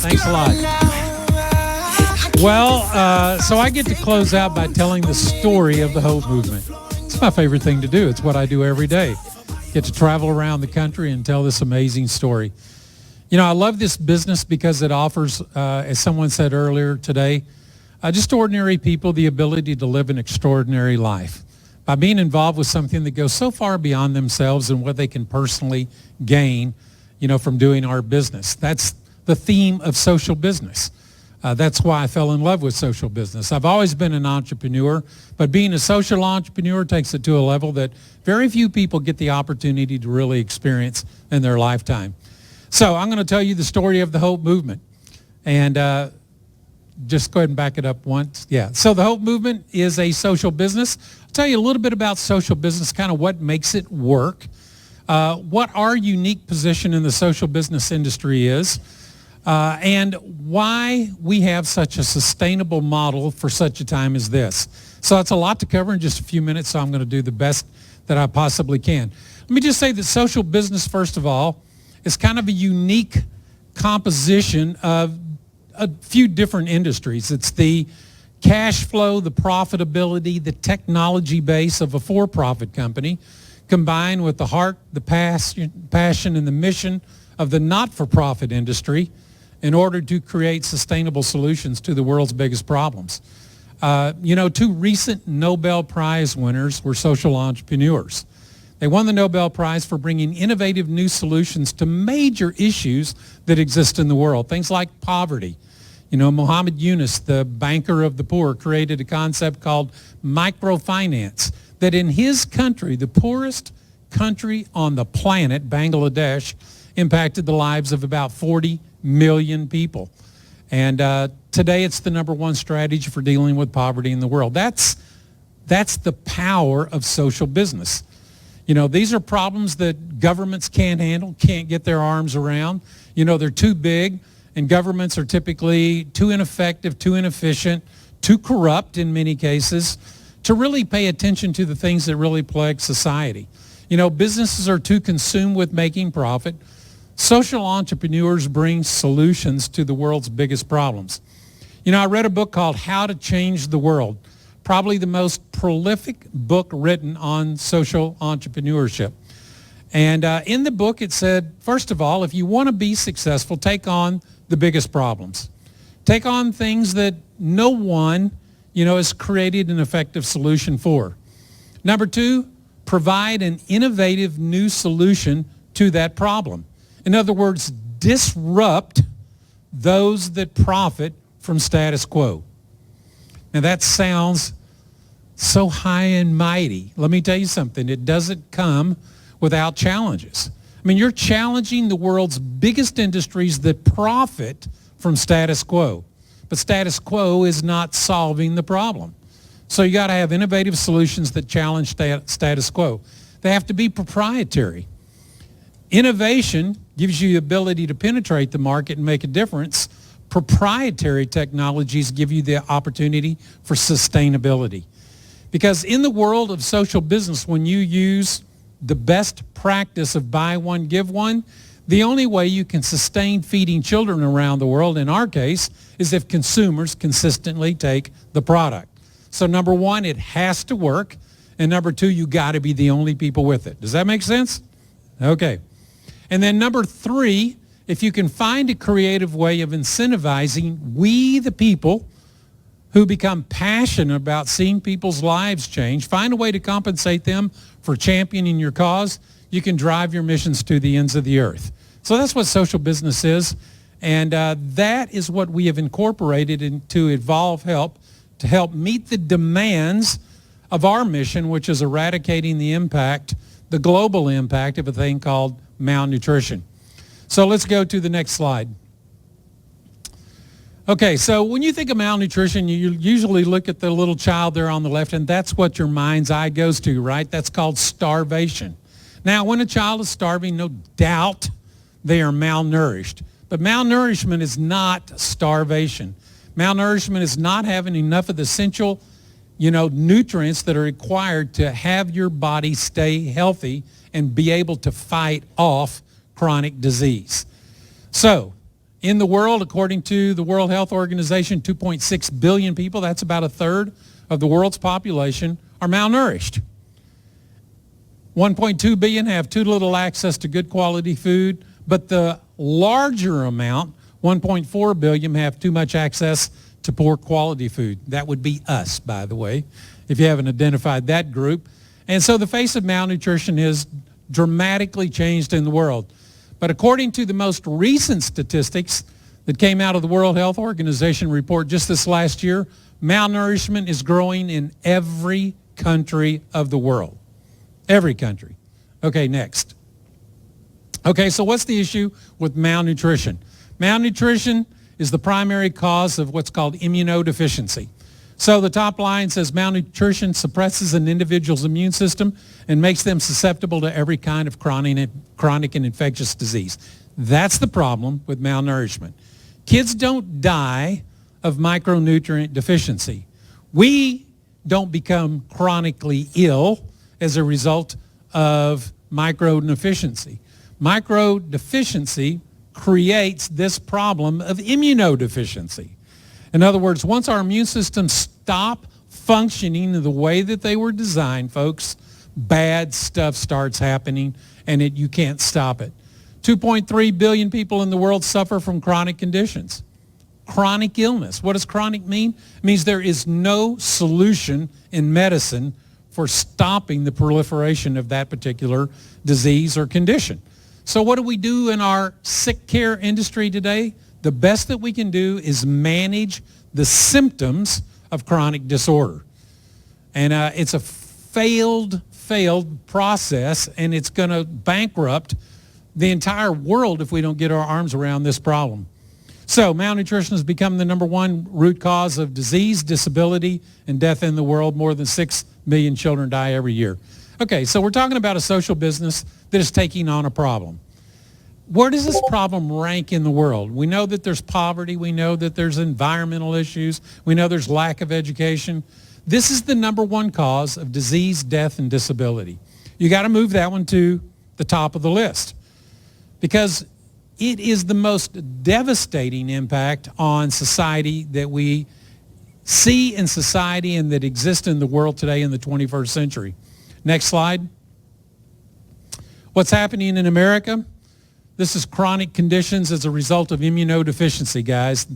Thanks a lot. Well, so I get to close out by telling the story of the Hope Movement. It's my favorite thing to do. It's what I do every day. Get to travel around the country and tell this amazing story. You know, I love this business because it offers, as someone said earlier today, just ordinary people the ability to live an extraordinary life by being involved with something that goes so far beyond themselves and what they can personally gain, you know, from doing our business. That's the theme of social business. That's why I fell in love with social business. I've always been an entrepreneur, but being a social entrepreneur takes it to a level that very few people get the opportunity to really experience in their lifetime. So I'm going to tell you the story of the Hope Movement. And just go ahead and back it up once. Yeah. So the Hope Movement is a social business. I'll tell you a little bit about social business, kind of what makes it work, what our unique position in the social business industry is, and why we have such a sustainable model for such a time as this. So it's a lot to cover in just a few minutes, so I'm going to do the best that I possibly can. Let me just say that social business, first of all, is kind of a unique composition of a few different industries. It's the cash flow, the profitability, the technology base of a for-profit company, combined with the heart, the passion, and the mission of the not-for-profit industry in order to create sustainable solutions to the world's biggest problems. You know, two recent Nobel Prize winners were social entrepreneurs. They won the Nobel Prize for bringing innovative new solutions to major issues that exist in the world, things like poverty. You know, Muhammad Yunus, the banker of the poor, created a concept called microfinance that in his country, the poorest country on the planet, Bangladesh, impacted the lives of about 40 million people. And today it's the #1 strategy for dealing with poverty in the world. That's the power of social business. You know, these are problems that governments can't handle, can't get their arms around. You know, they're too big, and governments are typically too ineffective, too inefficient, too corrupt in many cases to really pay attention to the things that really plague society. You know, businesses are too consumed with making profit. Social entrepreneurs bring solutions to the world's biggest problems. You know, I read a book called How to Change the World, probably the most prolific book written on social entrepreneurship. And in the book it said, first of all, if you want to be successful, take on the biggest problems. Take on things that no one, you know, has created an effective solution for. Number 2, provide an innovative new solution to that problem. In other words, disrupt those that profit from status quo. Now that sounds so high and mighty. Let me tell you something. It doesn't come without challenges. I mean, you're challenging the world's biggest industries that profit from status quo. But status quo is not solving the problem. So you got to have innovative solutions that challenge status quo. They have to be proprietary. Innovation gives you the ability to penetrate the market and make a difference. Proprietary technologies give you the opportunity for sustainability. Because in the world of social business, when you use the best practice of buy one, give one, the only way you can sustain feeding children around the world, in our case, is if consumers consistently take the product. So number 1, it has to work. And number 2, you got to be the only people with it. Does that make sense? Okay. And then number 3, if you can find a creative way of incentivizing we, the people, who become passionate about seeing people's lives change, find a way to compensate them for championing your cause, you can drive your missions to the ends of the earth. So that's what social business is, and that is what we have incorporated into Evolv Help to help meet the demands of our mission, which is eradicating the impact, the global impact of a thing called malnutrition. So let's go to the next slide. Okay, so when you think of malnutrition, you usually look at the little child there on the left, and that's what your mind's eye goes to, right? That's called starvation. Now, when a child is starving, no doubt they are malnourished. But malnourishment is not starvation. Malnourishment is not having enough of the essential, nutrients that are required to have your body stay healthy and be able to fight off chronic disease. So, In the world, according to the World Health Organization, 2.6 billion people, that's about a third of the world's population, are malnourished. 1.2 billion have too little access to good quality food, but the larger amount, 1.4 billion, have too much access to poor quality food. That would be us, by the way, if you haven't identified that group. And so the face of malnutrition is dramatically changed in the world. But according to the most recent statistics that came out of the World Health Organization report just this last year, malnourishment is growing in every country of the world. Every country. Okay, next. Okay, so what's the issue with malnutrition? Malnutrition is the primary cause of what's called immunodeficiency. So the top line says malnutrition suppresses an individual's immune system and makes them susceptible to every kind of chronic and infectious disease. That's the problem with malnourishment. Kids don't die of micronutrient deficiency. We don't become chronically ill as a result of microdeficiency. Microdeficiency creates this problem of immunodeficiency. In other words, once our immune systems stop functioning the way that they were designed, folks, bad stuff starts happening, and you can't stop it. 2.3 billion people in the world suffer from chronic conditions. Chronic illness. What does chronic mean? It means there is no solution in medicine for stopping the proliferation of that particular disease or condition. So what do we do in our sick care industry today? The best that we can do is manage the symptoms of chronic disorder. And it's a failed process, and it's going to bankrupt the entire world if we don't get our arms around this problem. So malnutrition has become the number one root cause of disease, disability, and death in the world. More than 6 million children die every year. Okay, so we're talking about a social business that is taking on a problem. Where does this problem rank in the world? We know that there's poverty. We know that there's environmental issues. We know there's lack of education. This is the number one cause of disease, death, and disability. You got to move that one to the top of the list because it is the most devastating impact on society that we see in society and that exists in the world today in the 21st century. Next slide. What's happening in America? This is chronic conditions as a result of immunodeficiency, guys.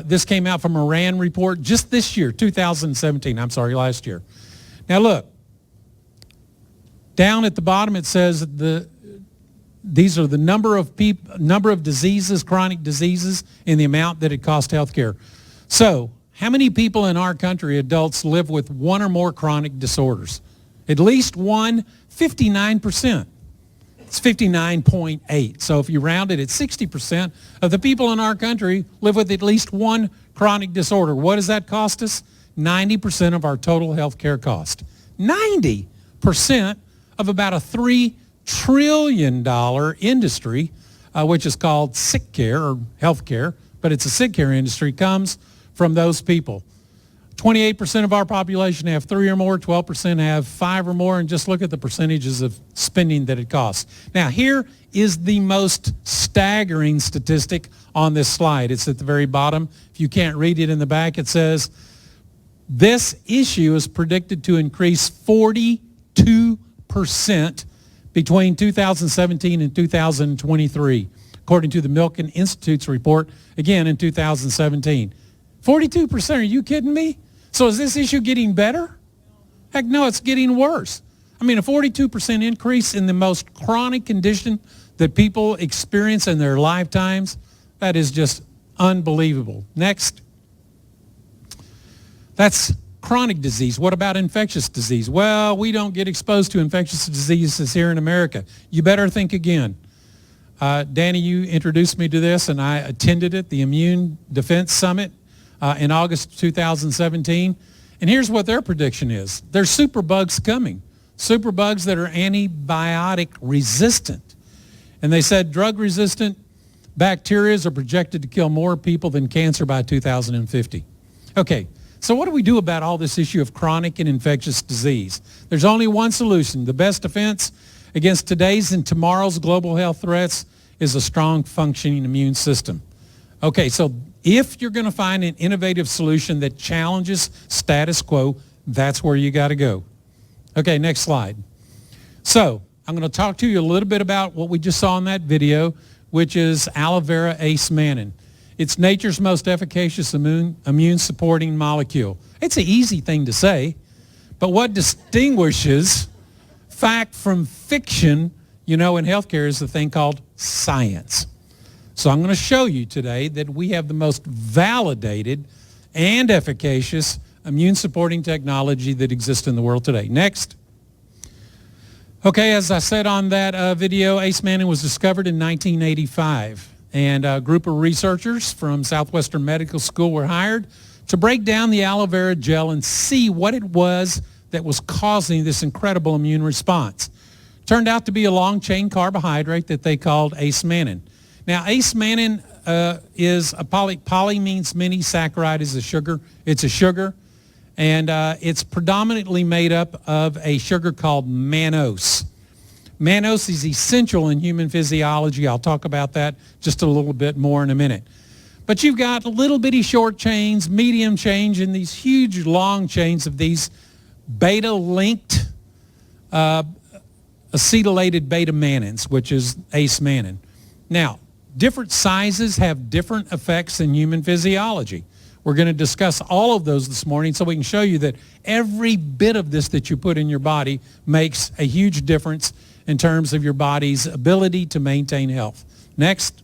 This came out from a RAND report just this year, 2017. Last year. Now look, down at the bottom it says these are the number of diseases, chronic diseases, and the amount that it costs healthcare. So how many people in our country, adults, live with one or more chronic disorders? At least one, 59%. It's 59.8. So if you round it, it's 60% of the people in our country live with at least one chronic disorder. What does that cost us? 90% of our total health care cost. 90% of about a $3 trillion industry, which is called sick care or health care, but it's a sick care industry, comes from those people. 28% of our population have 3 or more, 12% have 5 or more, and just look at the percentages of spending that it costs. Now, here is the most staggering statistic on this slide. It's at the very bottom. If you can't read it in the back, it says, this issue is predicted to increase 42% between 2017 and 2023, according to the Milken Institute's report, again in 2017. 42%, are you kidding me? So is this issue getting better? Heck no, it's getting worse. I mean, a 42% increase in the most chronic condition that people experience in their lifetimes, that is just unbelievable. Next. That's chronic disease. What about infectious disease? Well, we don't get exposed to infectious diseases here in America. You better think again. Danny, you introduced me to this, and I attended it, the Immune Defense Summit in August 2017. And here's what their prediction is. There's superbugs coming, superbugs that are antibiotic resistant. And they said drug-resistant bacteria are projected to kill more people than cancer by 2050. Okay, so what do we do about all this issue of chronic and infectious disease? There's only one solution. The best defense against today's and tomorrow's global health threats is a strong functioning immune system. Okay, so if you're going to find an innovative solution that challenges status quo, that's where you got to go. Okay, next slide. So I'm going to talk to you a little bit about what we just saw in that video, which is aloe vera acemannan. It's nature's most efficacious immune-supporting molecule. It's an easy thing to say, but what distinguishes fact from fiction, in healthcare is the thing called science. So I'm going to show you today that we have the most validated and efficacious immune-supporting technology that exists in the world today. Next. Okay, as I said on that video, acemannan was discovered in 1985, and a group of researchers from Southwestern Medical School were hired to break down the aloe vera gel and see what it was that was causing this incredible immune response. Turned out to be a long-chain carbohydrate that they called acemannan. Now, acemannan is a poly means many, saccharide is a sugar. It's a sugar, and it's predominantly made up of a sugar called mannose. Mannose is essential in human physiology. I'll talk about that just a little bit more in a minute. But you've got little bitty short chains, medium chains, and these huge long chains of these beta-linked acetylated beta-mannans, which is acemannan. Now, different sizes have different effects in human physiology. We're going to discuss all of those this morning so we can show you that every bit of this that you put in your body makes a huge difference in terms of your body's ability to maintain health. Next.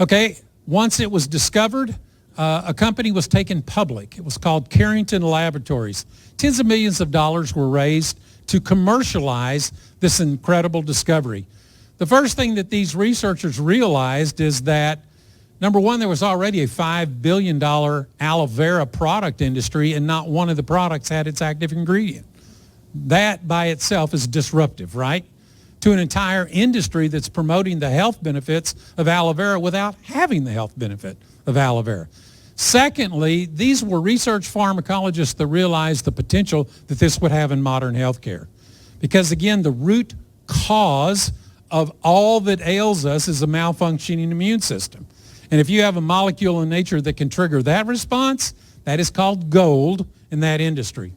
Okay, once it was discovered, a company was taken public. It was called Carrington Laboratories. Tens of millions of dollars were raised to commercialize this incredible discovery. The first thing that these researchers realized is that, number one, there was already a $5 billion aloe vera product industry, and not one of the products had its active ingredient. That by itself is disruptive, right? To an entire industry that's promoting the health benefits of aloe vera without having the health benefit of aloe vera. Secondly, these were research pharmacologists that realized the potential that this would have in modern healthcare. Because again, the root cause of all that ails us is a malfunctioning immune system. And if you have a molecule in nature that can trigger that response, that is called gold in that industry.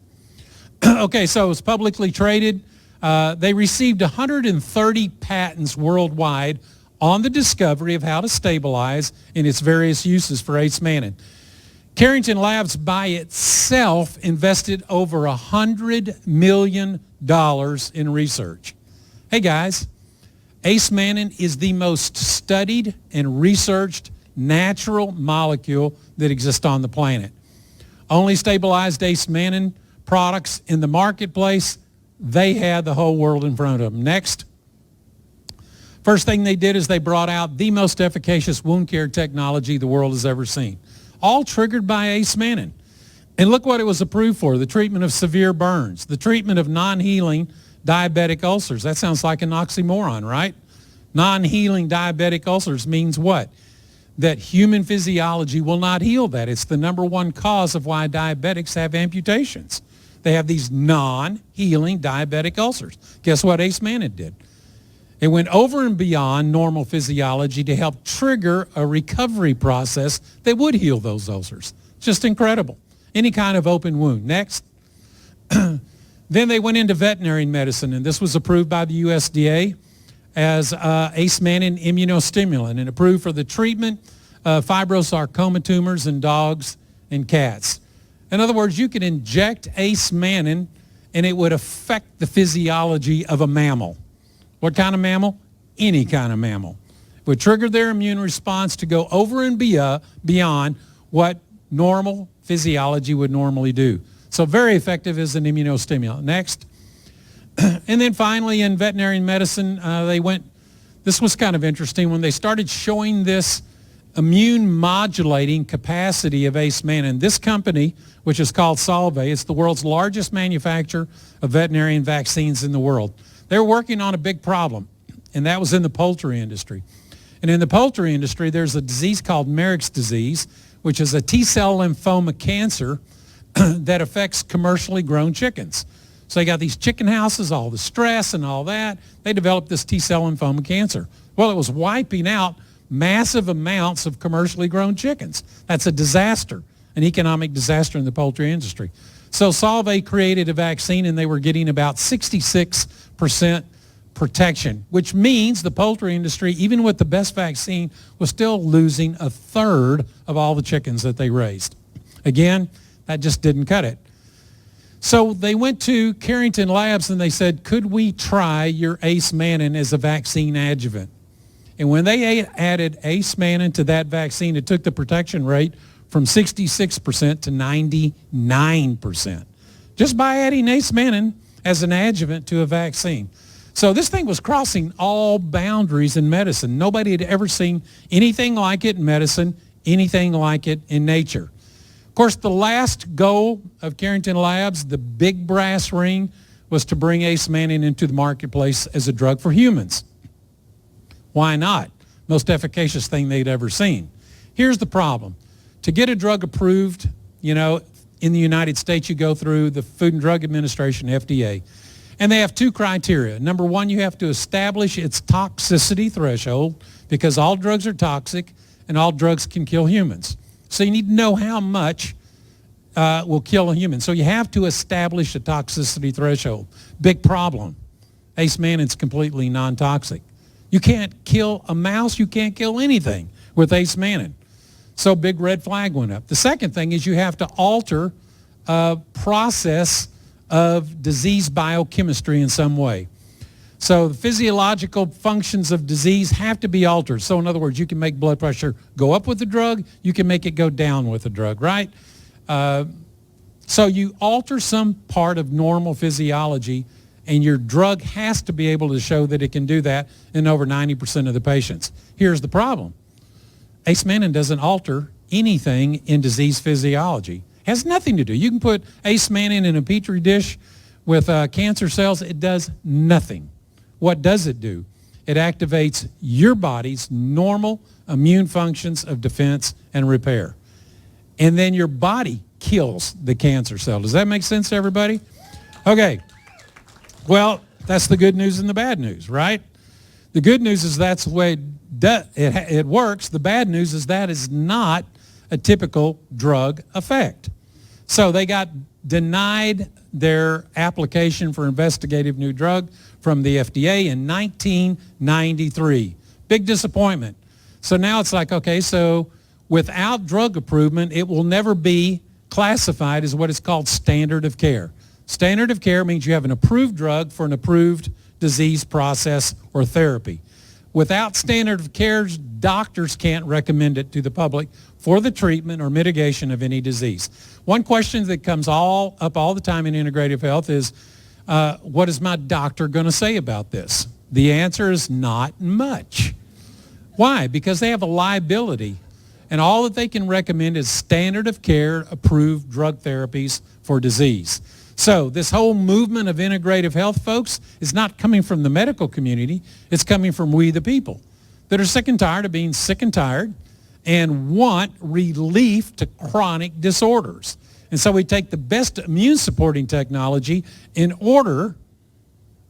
Okay, so it's publicly traded. They received 130 patents worldwide on the discovery of how to stabilize in its various uses for acemannan. Carrington Labs by itself invested over $100 million in research. Hey guys, acemannan is the most studied and researched natural molecule that exists on the planet. Only stabilized acemannan products in the marketplace, they had the whole world in front of them. Next. First thing they did is they brought out the most efficacious wound care technology the world has ever seen, all triggered by acemannan. And look what it was approved for: the treatment of severe burns, the treatment of non-healing diabetic ulcers. That sounds like an oxymoron, right? Non-healing diabetic ulcers means what? That human physiology will not heal that. It's the number one cause of why diabetics have amputations. They have these non-healing diabetic ulcers. Guess what acemannan did? It went over and beyond normal physiology to help trigger a recovery process that would heal those ulcers. Just incredible. Any kind of open wound. Next. Then they went into veterinary medicine, and this was approved by the USDA as acemannan immunostimulant and approved for the treatment of fibrosarcoma tumors in dogs and cats. In other words, you can inject acemannan and it would affect the physiology of a mammal. What kind of mammal? Any kind of mammal. It would trigger their immune response to go over and beyond what normal physiology would normally do. So very effective as an immunostimulant. Next. And then finally in veterinary medicine, this was kind of interesting, when they started showing this immune modulating capacity of acemannan. This company, which is called Solvay, it's the world's largest manufacturer of veterinarian vaccines in the world. They were working on a big problem, and that was in the poultry industry. And in the poultry industry, there's a disease called Merrick's disease, which is a T-cell lymphoma cancer that affects commercially grown chickens. So they got these chicken houses, all the stress and all that. They developed this T-cell lymphoma cancer. Well, it was wiping out massive amounts of commercially grown chickens. That's a disaster, an economic disaster in the poultry industry. So Solvay created a vaccine, and they were getting about 66% protection, which means the poultry industry, even with the best vaccine, was still losing a third of all the chickens that they raised. Again, that just didn't cut it. So they went to Carrington Labs and they said, could we try your Ace Mannan as a vaccine adjuvant? And when they added Ace Mannan to that vaccine, it took the protection rate from 66% to 99%, just by adding Ace Mannan as an adjuvant to a vaccine. So this thing was crossing all boundaries in medicine. Nobody had ever seen anything like it in medicine, anything like it in nature. Of course, the last goal of Carrington Labs, the big brass ring, was to bring Ace Mannan into the marketplace as a drug for humans. Why not? Most efficacious thing they'd ever seen. Here's the problem. To get a drug approved, in the United States, you go through the Food and Drug Administration, FDA. And they have two criteria. Number one, you have to establish its toxicity threshold, because all drugs are toxic and all drugs can kill humans. So you need to know how much will kill a human. So you have to establish a toxicity threshold. Big problem. Ace Mannan's completely non-toxic. You can't kill a mouse. You can't kill anything with Ace Mannan. So big red flag went up. The second thing is you have to alter a process of disease biochemistry in some way. So the physiological functions of disease have to be altered. So in other words, you can make blood pressure go up with the drug, you can make it go down with the drug, right? So you alter some part of normal physiology, and your drug has to be able to show that it can do that in over 90% of the patients. Here's the problem. Ace Mannan doesn't alter anything in disease physiology. Has nothing to do. You can put Ace Mannan in a petri dish with cancer cells. It does nothing. What does it do? It activates your body's normal immune functions of defense and repair. And then your body kills the cancer cell. Does that make sense to everybody? Okay. Well, that's the good news and the bad news, right? The good news is that's the way it works. The bad news is that is not a typical drug effect. So they got denied their application for investigative new drug from the FDA in 1993. Big disappointment. So now it's like, okay, so without drug approval, it will never be classified as what is called standard of care. Standard of care means you have an approved drug for an approved disease process or therapy. Without standard of care, doctors can't recommend it to the public for the treatment or mitigation of any disease. One question that comes up all the time in integrative health is, what is my doctor going to say about this? The answer is not much. Why? Because they have a liability, and all that they can recommend is standard of care approved drug therapies for disease. So this whole movement of integrative health, folks, is not coming from the medical community. It's coming from we the people that are sick and tired of being sick and tired and want relief to chronic disorders. And so we take the best immune supporting technology in order,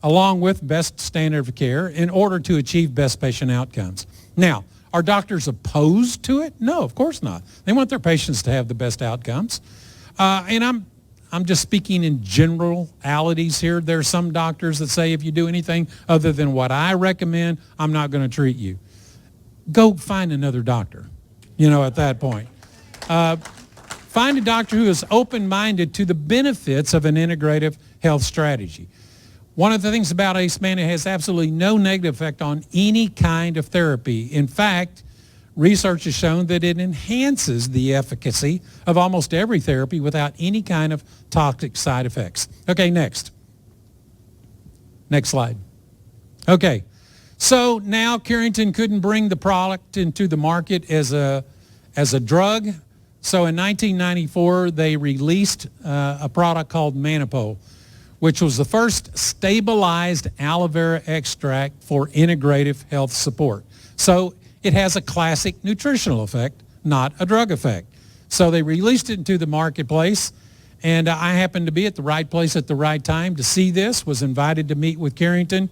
along with best standard of care, in order to achieve best patient outcomes. Now, are doctors opposed to it? No, of course not. They want their patients to have the best outcomes. And I'm just speaking in generalities here. There are some doctors that say if you do anything other than what I recommend, I'm not going to treat you. Go find another doctor, at that point. Find a doctor who is open-minded to the benefits of an integrative health strategy. One of the things about Ace Mannan, it has absolutely no negative effect on any kind of therapy. In fact, research has shown that it enhances the efficacy of almost every therapy without any kind of toxic side effects. Okay, next. Next slide. Okay, so now Carrington couldn't bring the product into the market as a drug. So in 1994, they released a product called Manipol, which was the first stabilized aloe vera extract for integrative health support. So it has a classic nutritional effect, not a drug effect. So they released it into the marketplace, and I happened to be at the right place at the right time to see this, was invited to meet with Carrington,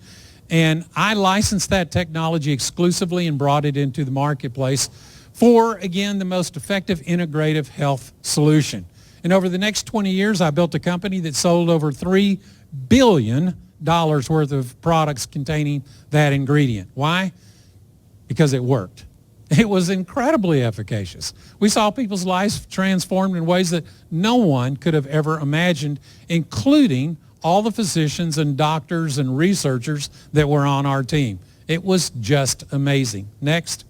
And I licensed that technology exclusively and brought it into the marketplace for, again, the most effective integrative health solution. And over the next 20 years, I built a company that sold over $3 billion worth of products containing that ingredient. Why? Because it worked. It was incredibly efficacious. We saw people's lives transformed in ways that no one could have ever imagined, including all the physicians and doctors and researchers that were on our team. It was just amazing. Next.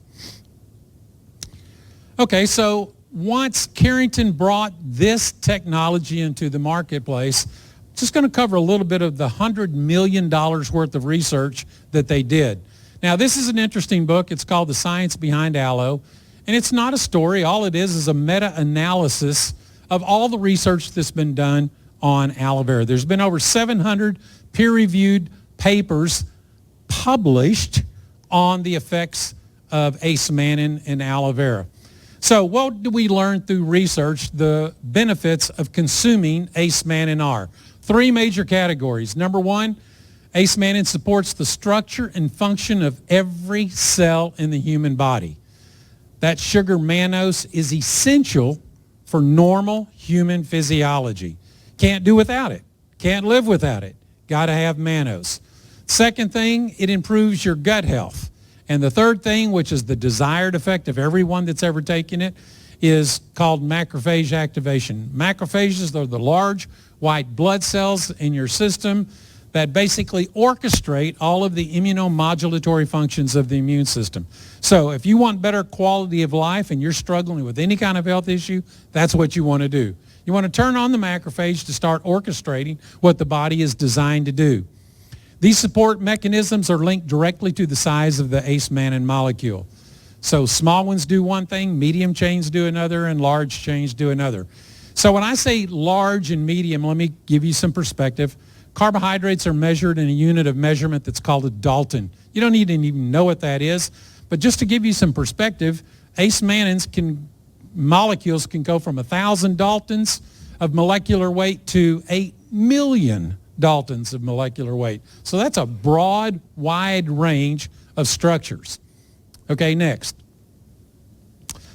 Okay, so once Carrington brought this technology into the marketplace, just going to cover a little bit of the $100 million worth of research that they did. Now, this is an interesting book. It's called The Science Behind Aloe, and it's not a story. All it is a meta-analysis of all the research that's been done on aloe vera. There's been over 700 peer-reviewed papers published on the effects of acemannan and aloe vera. So what do we learn through research the benefits of consuming acemannan are? Three major categories. Number one, acemannan supports the structure and function of every cell in the human body. That sugar mannose is essential for normal human physiology. Can't do without it. Can't live without it. Got to have mannose. Second thing, it improves your gut health. And the third thing, which is the desired effect of everyone that's ever taken it, is called macrophage activation. Macrophages are the large white blood cells in your system that basically orchestrate all of the immunomodulatory functions of the immune system. So if you want better quality of life and you're struggling with any kind of health issue, that's what you want to do. You want to turn on the macrophage to start orchestrating what the body is designed to do. These support mechanisms are linked directly to the size of the acemannan molecule. So small ones do one thing, medium chains do another, and large chains do another. So when I say large and medium, let me give you some perspective. Carbohydrates are measured in a unit of measurement that's called a Dalton. You don't need to even know what that is, but just to give you some perspective, molecules can go from 1,000 Daltons of molecular weight to 8 million Daltons of molecular weight. So that's a broad, wide range of structures. Okay, next.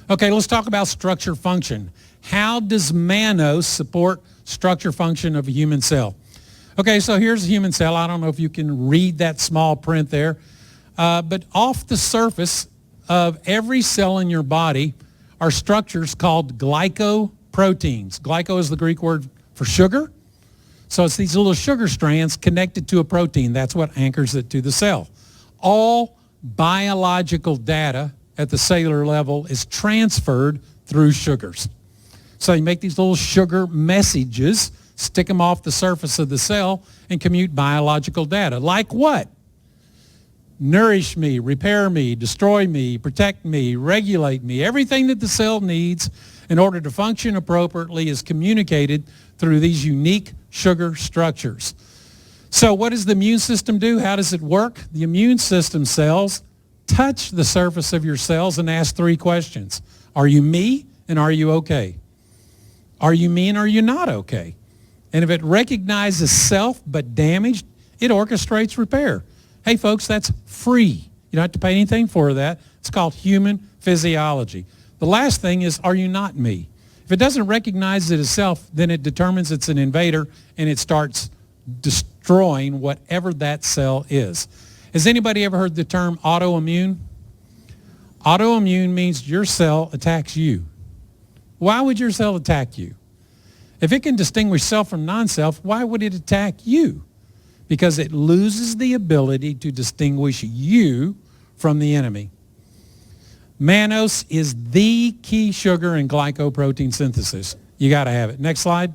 Okay, let's talk about structure function. How does mannose support structure function of a human cell? Okay, so here's a human cell. I don't know if you can read that small print there, but off the surface of every cell in your body are structures called glycoproteins. Glyco is the Greek word for sugar. So it's these little sugar strands connected to a protein. That's what anchors it to the cell. All biological data at the cellular level is transferred through sugars. So you make these little sugar messages, stick them off the surface of the cell, and commute biological data. Like what? Nourish me, repair me, destroy me, protect me, regulate me. Everything that the cell needs in order to function appropriately is communicated through these unique sugar structures. So what does the immune system do? How does it work? The immune system cells touch the surface of your cells and ask three questions. Are you me, and are you okay? Are you me, and are you not okay? And if it recognizes self but damaged, it orchestrates repair. Hey folks, that's free. You don't have to pay anything for that. It's called human physiology. The last thing is, are you not me? If it doesn't recognize it as self, then it determines it's an invader and it starts destroying whatever that cell is. Has anybody ever heard the term autoimmune? Autoimmune means your cell attacks you. Why would your cell attack you? If it can distinguish self from non-self, why would it attack you? Because it loses the ability to distinguish you from the enemy. Mannose is the key sugar in glycoprotein synthesis. You got to have it. Next slide.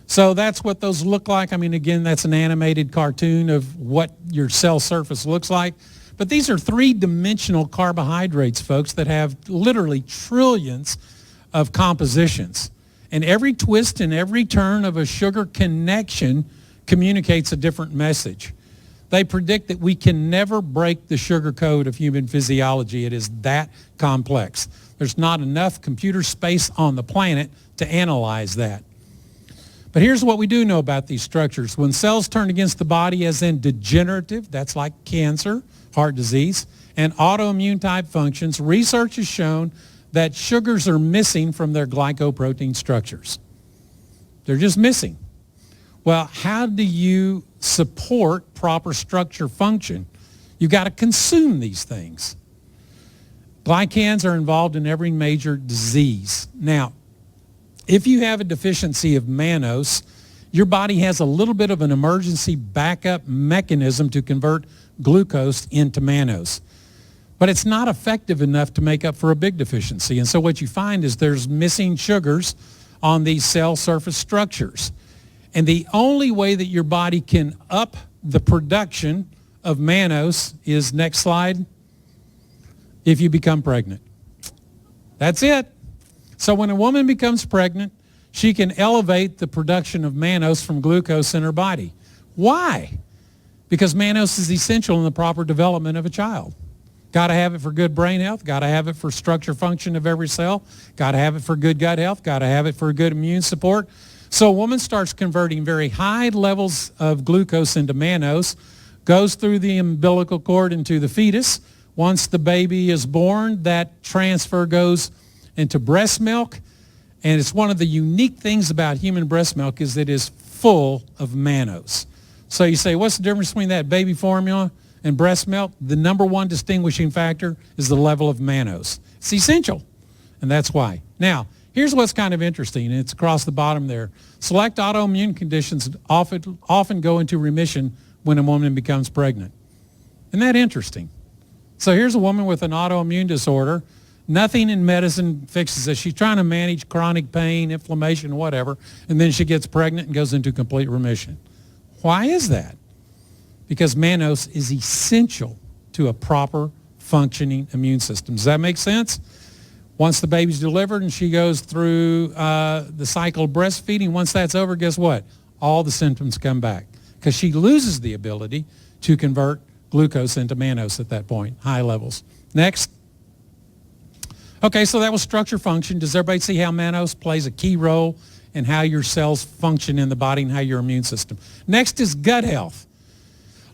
So that's what those look like. I mean, again, that's an animated cartoon of what your cell surface looks like. But these are three-dimensional carbohydrates, folks, that have literally trillions of compositions. And every twist and every turn of a sugar connection communicates a different message. They predict that we can never break the sugar code of human physiology. It is that complex. There's not enough computer space on the planet to analyze that. But here's what we do know about these structures. When cells turn against the body, as in degenerative, that's like cancer, heart disease, and autoimmune type functions, research has shown that sugars are missing from their glycoprotein structures. They're just missing. Well, how do you support proper structure function? You've got to consume these things. Glycans are involved in every major disease. Now, if you have a deficiency of mannose, your body has a little bit of an emergency backup mechanism to convert glucose into mannose. But it's not effective enough to make up for a big deficiency. And so what you find is there's missing sugars on these cell surface structures. And the only way that your body can up the production of mannose is, next slide, if you become pregnant. That's it. So when a woman becomes pregnant, she can elevate the production of mannose from glucose in her body. Why? Because mannose is essential in the proper development of a child. Got to have it for good brain health, got to have it for structure function of every cell, got to have it for good gut health, got to have it for good immune support. So a woman starts converting very high levels of glucose into mannose, goes through the umbilical cord into the fetus. Once the baby is born, that transfer goes into breast milk. And it's one of the unique things about human breast milk is that it is full of mannose. So you say, what's the difference between that baby formula and breast milk? The number one distinguishing factor is the level of mannose. It's essential, and that's why. Now, here's what's kind of interesting, and it's across the bottom there. Select autoimmune conditions often go into remission when a woman becomes pregnant. Isn't that interesting? So here's a woman with an autoimmune disorder. Nothing in medicine fixes it. She's trying to manage chronic pain, inflammation, whatever, and then she gets pregnant and goes into complete remission. Why is that? Because mannose is essential to a proper functioning immune system. Does that make sense? Once the baby's delivered and she goes through the cycle of breastfeeding, once that's over, guess what? All the symptoms come back because she loses the ability to convert glucose into mannose at that point, high levels. Next. Okay, so that was structure function. Does everybody see how mannose plays a key role in how your cells function in the body and how your immune system? Next is gut health.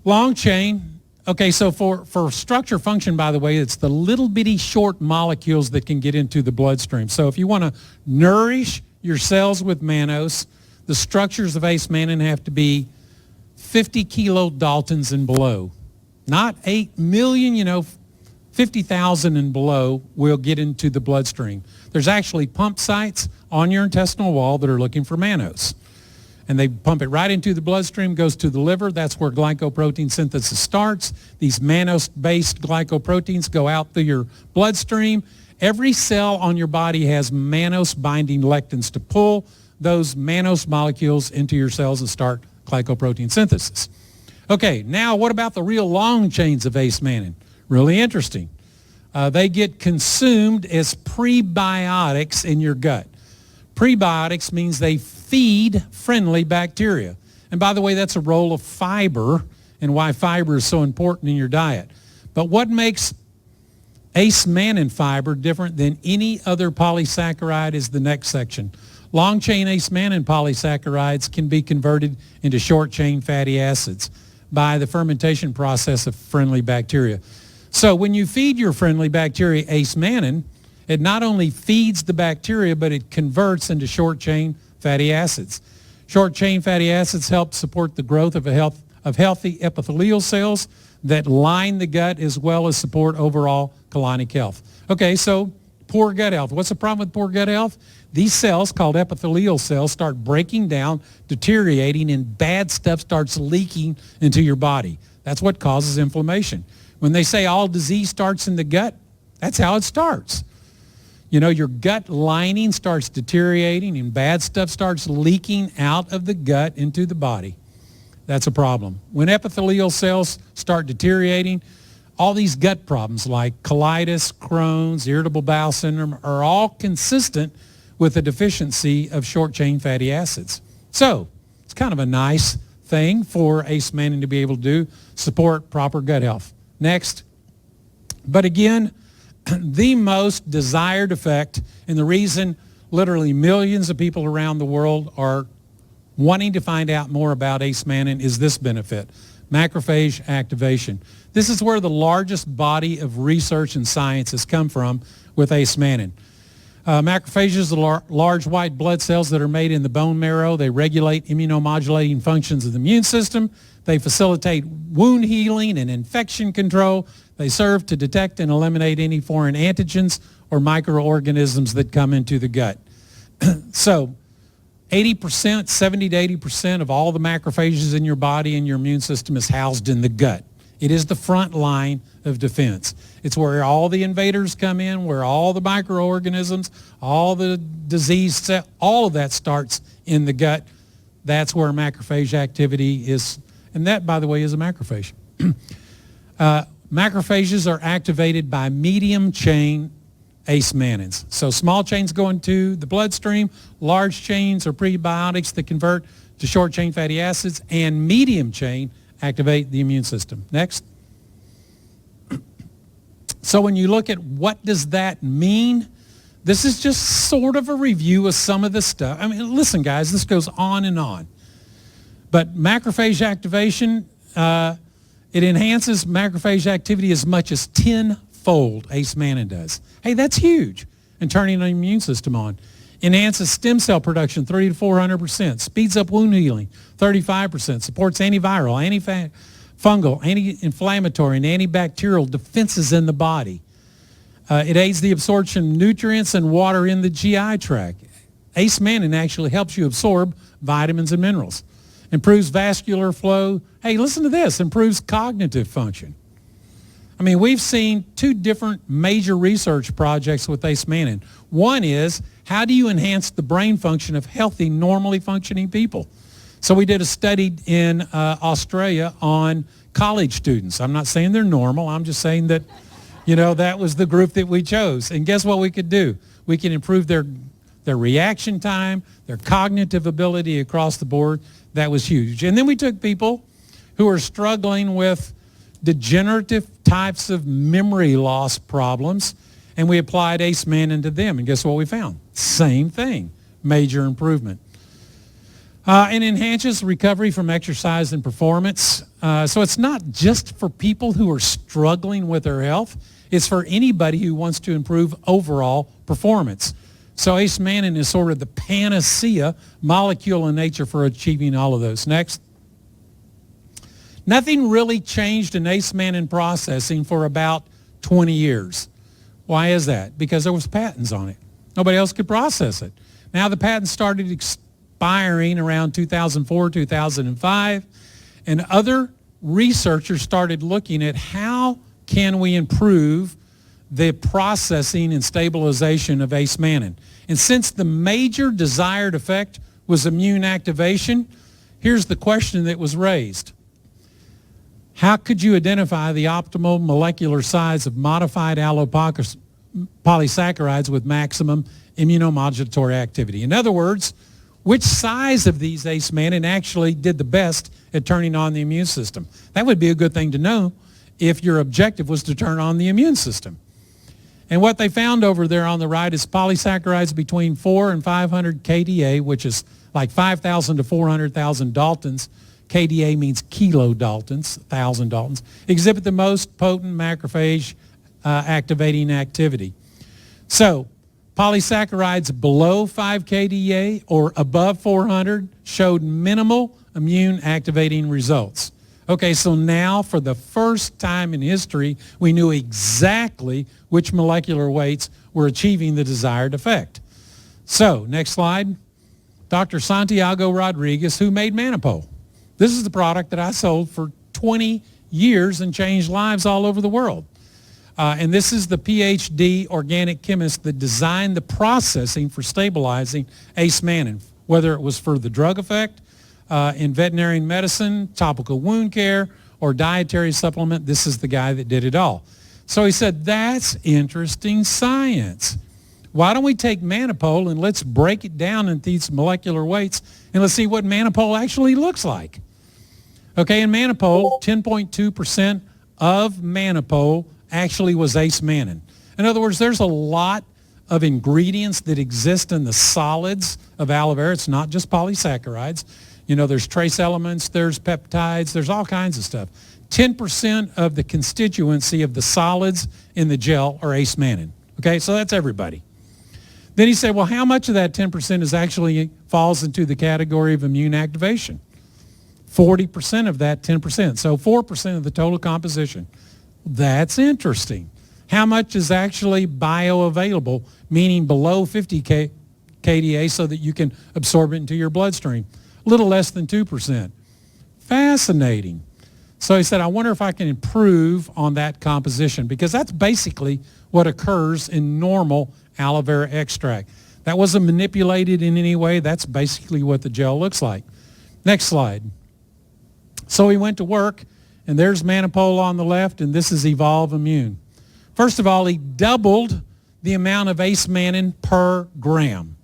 Long chain. Okay, so for structure function, by the way, it's the little bitty short molecules that can get into the bloodstream. So if you want to nourish your cells with mannose, the structures of ACE mannan have to be 50 kilodaltons and below. Not 8 million, 50,000 and below will get into the bloodstream. There's actually pump sites on your intestinal wall that are looking for mannose. And they pump it right into the bloodstream, goes to the liver. That's where glycoprotein synthesis starts. These mannose-based glycoproteins go out through your bloodstream. Every cell on your body has mannose-binding lectins to pull those mannose molecules into your cells and start glycoprotein synthesis. Okay, now what about the real long chains of ACE mannan? Really interesting. They get consumed as prebiotics in your gut. Prebiotics means they feed friendly bacteria. And by the way, that's a role of fiber and why fiber is so important in your diet. But what makes ACE mannan fiber different than any other polysaccharide is the next section. Long-chain ACE mannan polysaccharides can be converted into short-chain fatty acids by the fermentation process of friendly bacteria. So when you feed your friendly bacteria ACE mannan, it not only feeds the bacteria, but it converts into short-chain fatty acids. Short-chain fatty acids help support the growth of healthy epithelial cells that line the gut as well as support overall colonic health. Okay, so poor gut health. What's the problem with poor gut health? These cells, called epithelial cells, start breaking down, deteriorating, and bad stuff starts leaking into your body. That's what causes inflammation. When they say all disease starts in the gut, that's how it starts. Your gut lining starts deteriorating and bad stuff starts leaking out of the gut into the body. That's a problem. When epithelial cells start deteriorating, all these gut problems like colitis, Crohn's, irritable bowel syndrome are all consistent with a deficiency of short-chain fatty acids. So it's kind of a nice thing for ACE mannan to be able to do, support proper gut health. Next. But again, the most desired effect, and the reason literally millions of people around the world are wanting to find out more about ace-mannan is this benefit: macrophage activation. This is where the largest body of research and science has come from with ace-mannan. Macrophages are large white blood cells that are made in the bone marrow. They regulate immunomodulating functions of the immune system. They facilitate wound healing and infection control. They serve to detect and eliminate any foreign antigens or microorganisms that come into the gut. So 80%, 70 to 80% of all the macrophages in your body and your immune system is housed in the gut. It is the front line of defense. It's where all the invaders come in, where all the microorganisms, all the disease, all of that starts in the gut. That's where macrophage activity is. And that, by the way, is a macrophage. Macrophages are activated by medium chain ace-mannans. So small chains go into the bloodstream. Large chains are prebiotics that convert to short chain fatty acids, and medium chain activate the immune system. Next. So when you look at what does that mean, this is just sort of a review of some of the stuff. I mean, listen, guys, this goes on and on. But macrophage activation, it enhances macrophage activity as much as 10-fold ace-mannan does. Hey, that's huge. And turning the immune system on. Enhances stem cell production 300 to 400%. Speeds up wound healing 35%. Supports antiviral, antifungal, anti-inflammatory, and antibacterial defenses in the body. It aids the absorption of nutrients and water in the GI tract. Ace-mannan actually helps you absorb vitamins and minerals. Improves vascular flow. Hey, listen to this. Improves cognitive function. I mean, we've seen two different major research projects with ace-mannan. One is, how do you enhance the brain function of healthy, normally functioning people? So we did a study in Australia on college students. I'm not saying they're normal. I'm just saying that, that was the group that we chose. And guess what we could do? We can improve their reaction time, their cognitive ability across the board. That was huge. And then we took people who are struggling with degenerative types of memory loss problems, and we applied ace-mannan to them. And guess what we found? Same thing, major improvement. And enhances recovery from exercise and performance. So it's not just for people who are struggling with their health. It's for anybody who wants to improve overall performance. So ace-mannan is sort of the panacea molecule in nature for achieving all of those. Next. Nothing really changed in ace-mannan processing for about 20 years. Why is that? Because there was patents on it. Nobody else could process it. Now the patents started expiring around 2004, 2005, and other researchers started looking at how can we improve the processing and stabilization of ace-mannan. And since the major desired effect was immune activation, here's the question that was raised. How could you identify the optimal molecular size of modified allopolysaccharides with maximum immunomodulatory activity? In other words, which size of these ace-mannan actually did the best at turning on the immune system? That would be a good thing to know if your objective was to turn on the immune system. And what they found over there on the right is polysaccharides between 4 and 500 kDa, which is like 5,000 to 400,000 Daltons. kDa means kilodaltons, 1,000 Daltons, exhibit the most potent macrophage activating activity. So polysaccharides below 5 kDa or above 400 showed minimal immune activating results. Okay, so now for the first time in history, we knew exactly which molecular weights were achieving the desired effect. So, next slide. Dr. Santiago Rodriguez, who made Mannapol. This is the product that I sold for 20 years and changed lives all over the world. And this is the PhD organic chemist that designed the processing for stabilizing ace-mannan, whether it was for the drug effect, in veterinary medicine, topical wound care, or dietary supplement. This is the guy that did it all. So he said, that's interesting science. Why don't we take Mannapol and let's break it down into these molecular weights and let's see what Mannapol actually looks like. Okay, in Mannapol, 10.2% of Mannapol actually was ace-mannan. In other words, there's a lot of ingredients that exist in the solids of aloe vera. It's not just polysaccharides. You know, there's trace elements, there's peptides, there's all kinds of stuff. 10% of the constituency of the solids in the gel are ace-mannan. Okay, so that's everybody. Then he said, well, how much of that 10% is actually falls into the category of immune activation? 40% of that 10%. So 4% of the total composition. That's interesting. How much is actually bioavailable, meaning below 50 kDa so that you can absorb it into your bloodstream? A little less than 2%. Fascinating. So he said, I wonder if I can improve on that composition, because that's basically what occurs in normal aloe vera extract. That wasn't manipulated in any way. That's basically what the gel looks like. Next slide. So he went to work, and there's Manipole on the left, and this is Evolv Immune. First of all, he doubled the amount of ace-mannan per gram.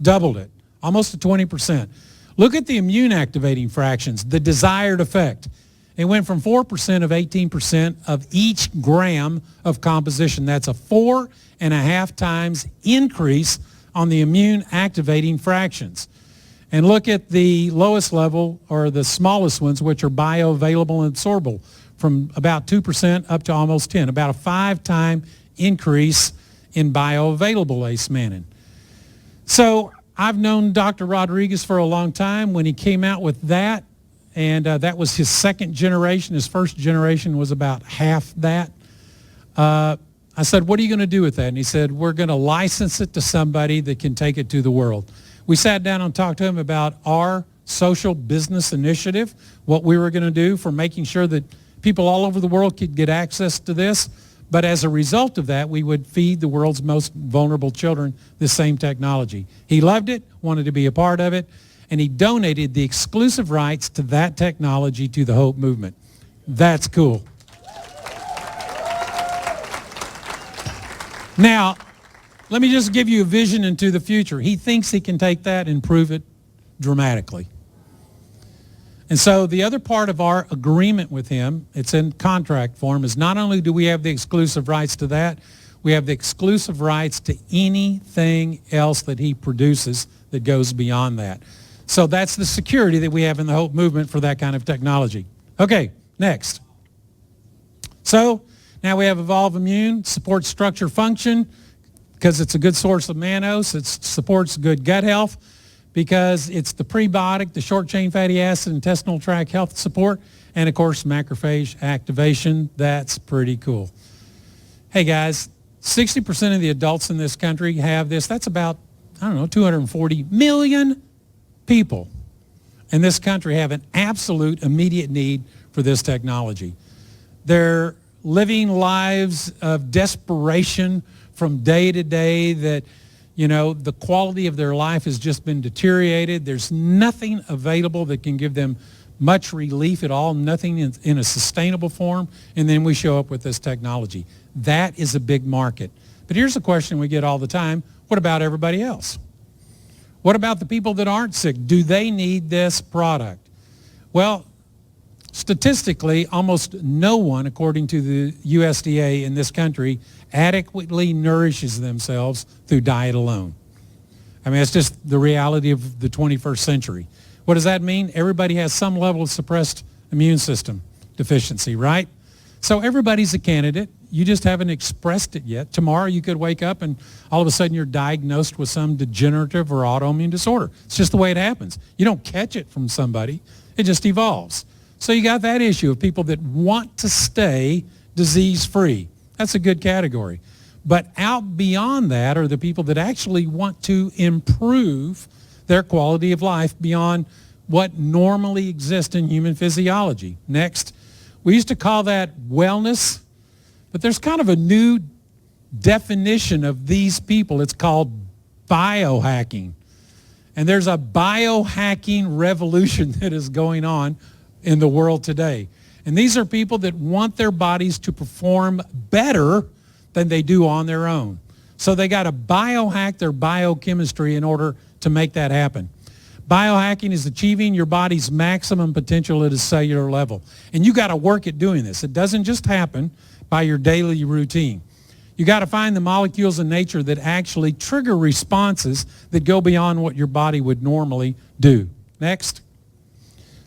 Doubled it, almost to 20%. Look at the immune activating fractions, the desired effect. It went from 4% of 18% of each gram of composition. That's a 4.5 times increase on the immune activating fractions. And look at the lowest level, or the smallest ones, which are bioavailable and absorbable, from about 2% up to almost 10, about a 5-time increase in bioavailable ace-mannan. So I've known Dr. Rodriguez for a long time. When he came out with that, and that was his second generation. His first generation was about half that. I said, what are you going to do with that? And he said, we're going to license it to somebody that can take it to the world. We sat down and talked to him about our social business initiative, what we were going to do for making sure that people all over the world could get access to this. But as a result of that, we would feed the world's most vulnerable children this same technology. He loved it, wanted to be a part of it, and he donated the exclusive rights to that technology to the Hope Movement. That's cool. Now, let me just give you a vision into the future. He thinks he can take that and improve it dramatically. And so the other part of our agreement with him, it's in contract form, is not only do we have the exclusive rights to that, we have the exclusive rights to anything else that he produces that goes beyond that. So that's the security that we have in the Hope Movement for that kind of technology. Okay, next. So now we have Evolv Immune, supports structure function because it's a good source of mannose. It supports good gut health because it's the prebiotic, the short-chain fatty acid, intestinal tract health support, and of course macrophage activation. That's pretty cool. Hey guys, 60% of the adults in this country have this. That's about, 240 million people in this country have an absolute immediate need for this technology. They're living lives of desperation from day to day that, the quality of their life has just been deteriorated. There's nothing available that can give them much relief at all, nothing in a sustainable form, and then we show up with this technology. That is a big market. But here's a question we get all the time. What about everybody else? What about the people that aren't sick? Do they need this product? Well, statistically, almost no one, according to the USDA in this country, adequately nourishes themselves through diet alone. I mean, it's just the reality of the 21st century. What does that mean? Everybody has some level of suppressed immune system deficiency, right? So everybody's a candidate. You just haven't expressed it yet. Tomorrow you could wake up and all of a sudden you're diagnosed with some degenerative or autoimmune disorder. It's just the way it happens. You don't catch it from somebody. It just evolves. So you got that issue of people that want to stay disease-free. That's a good category. But out beyond that are the people that actually want to improve their quality of life beyond what normally exists in human physiology. Next, we used to call that wellness, but there's kind of a new definition of these people. It's called biohacking. And there's a biohacking revolution that is going on in the world today. And these are people that want their bodies to perform better than they do on their own. So they got to biohack their biochemistry in order to make that happen. Biohacking is achieving your body's maximum potential at a cellular level. And you got to work at doing this. It doesn't just happen by your daily routine. You You got to find the molecules in nature that actually trigger responses that go beyond what your body would normally do. Next.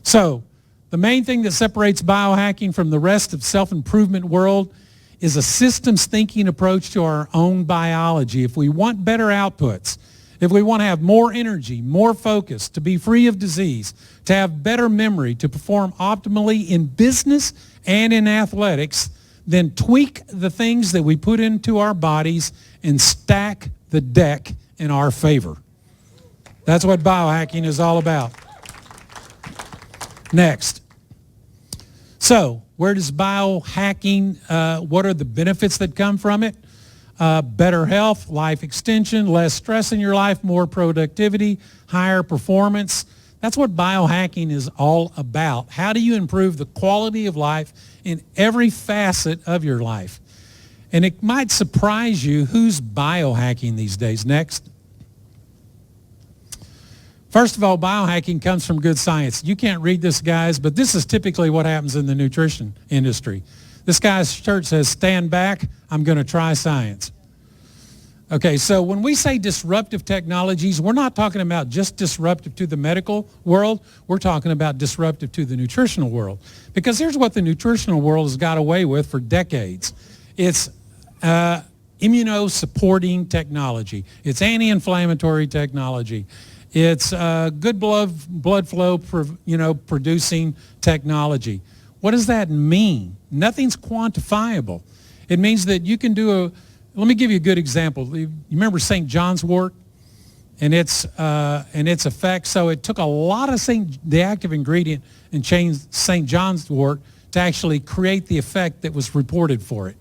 So, the main thing that separates biohacking from the rest of self-improvement world is a systems thinking approach to our own biology. If we want better outputs, if we want to have more energy, more focus, to be free of disease, to have better memory, to perform optimally in business and in athletics, then tweak the things that we put into our bodies and stack the deck in our favor. That's what biohacking is all about. Next. So, where does biohacking, what are the benefits that come from it? Better health, life extension, less stress in your life, more productivity, higher performance. That's what biohacking is all about. How do you improve the quality of life in every facet of your life? And it might surprise you who's biohacking these days. Next. First of all, biohacking comes from good science. You can't read this, guys, but this is typically what happens in the nutrition industry. This guy's shirt says, "Stand back, I'm going to try science." Okay, so when we say disruptive technologies, we're not talking about just disruptive to the medical world. We're talking about disruptive to the nutritional world. Because here's what the nutritional world has got away with for decades. It's immunosupporting technology. It's anti-inflammatory technology. It's good blood flow, producing technology. What does that mean? Nothing's quantifiable. It means that you can do let me give you a good example. You remember St. John's wort and its effects? So it took a lot of the active ingredient in St. John's wort to actually create the effect that was reported for it.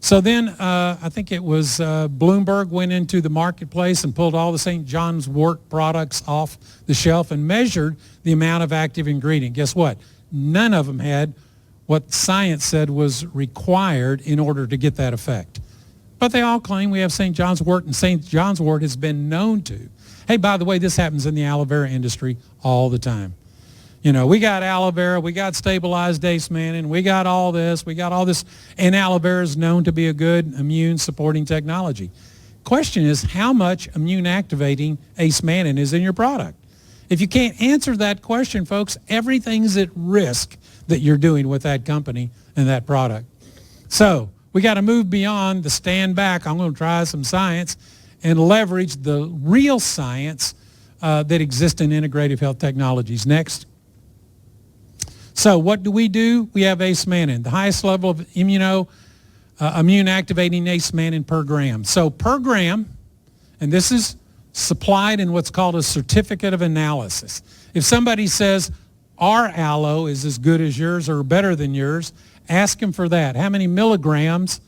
So then I think it was Bloomberg went into the marketplace and pulled all the St. John's wort products off the shelf and measured the amount of active ingredient. Guess what? None of them had what science said was required in order to get that effect. But they all claim we have St. John's wort, and St. John's wort has been known to. Hey, by the way, this happens in the aloe vera industry all the time. You know, we got aloe vera, we got stabilized ace-mannan, we got all this, and aloe vera is known to be a good immune-supporting technology. Question is, how much immune-activating ace-mannan is in your product? If you can't answer that question, folks, everything's at risk that you're doing with that company and that product. So we got to move beyond the stand back, I'm going to try some science, and leverage the real science that exists in integrative health technologies. Next. So what do? We have ace-mannan, the highest level of immune-activating ace-mannan per gram. So per gram, and this is supplied in what's called a certificate of analysis. If somebody says, our aloe is as good as yours or better than yours, ask them for that. How many milligrams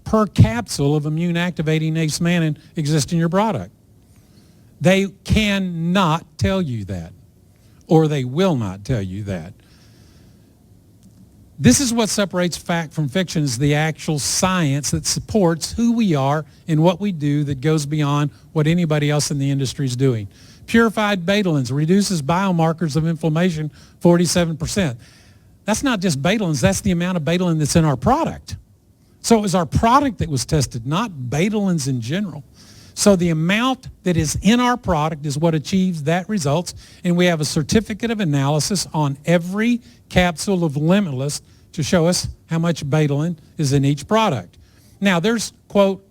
per capsule of immune-activating ace-mannan exist in your product? They cannot tell you that, or they will not tell you that. This is what separates fact from fiction, is the actual science that supports who we are and what we do that goes beyond what anybody else in the industry is doing. Purified betalins reduces biomarkers of inflammation 47%. That's not just betalins, that's the amount of betalin that's in our product. So it was our product that was tested, not betalins in general. So the amount that is in our product is what achieves that results, and we have a certificate of analysis on every capsule of Limitless to show us how much betalin is in each product. Now there's, quote,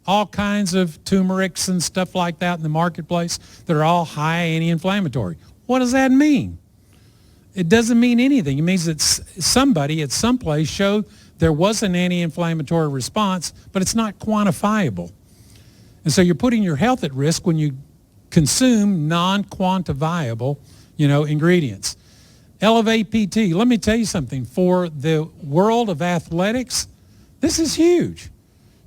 all kinds of turmerics and stuff like that in the marketplace that are all high anti-inflammatory. What does that mean? It doesn't mean anything. It means that somebody at some place showed there was an anti-inflammatory response, but it's not quantifiable. And so you're putting your health at risk when you consume non-quantifiable, ingredients. Elevate PT. Let me tell you something. For the world of athletics, this is huge.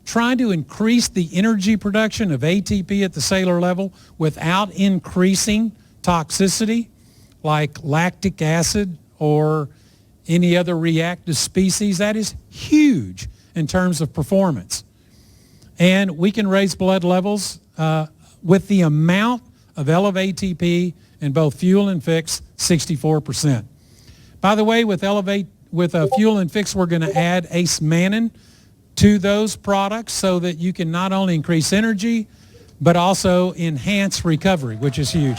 Trying to increase the energy production of ATP at the cellular level without increasing toxicity like lactic acid or any other reactive species, that is huge in terms of performance. And we can raise blood levels with the amount of Elevate ATP in both Fuel and Fix, 64%. By the way, with Fuel and Fix, we're going to add ace-mannan to those products so that you can not only increase energy, but also enhance recovery, which is huge.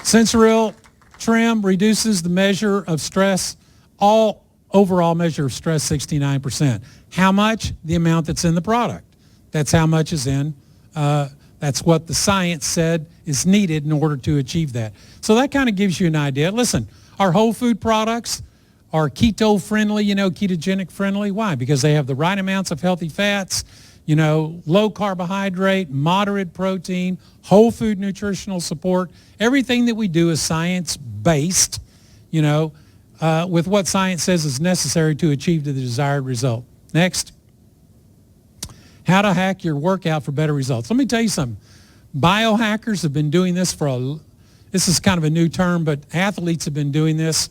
Sensorial trim reduces the measure of stress, overall measure of stress 69%. How much? The amount that's in the product. That's how much is in, that's what the science said is needed in order to achieve that. So that kind of gives you an idea. Listen, our whole food products are keto friendly, ketogenic friendly. Why? Because they have the right amounts of healthy fats, low carbohydrate, moderate protein, whole food nutritional support. Everything that we do is science-based, with what science says is necessary to achieve the desired result. Next. How to hack your workout for better results. Let me tell you something. Biohackers have been doing this this is kind of a new term, but athletes have been doing this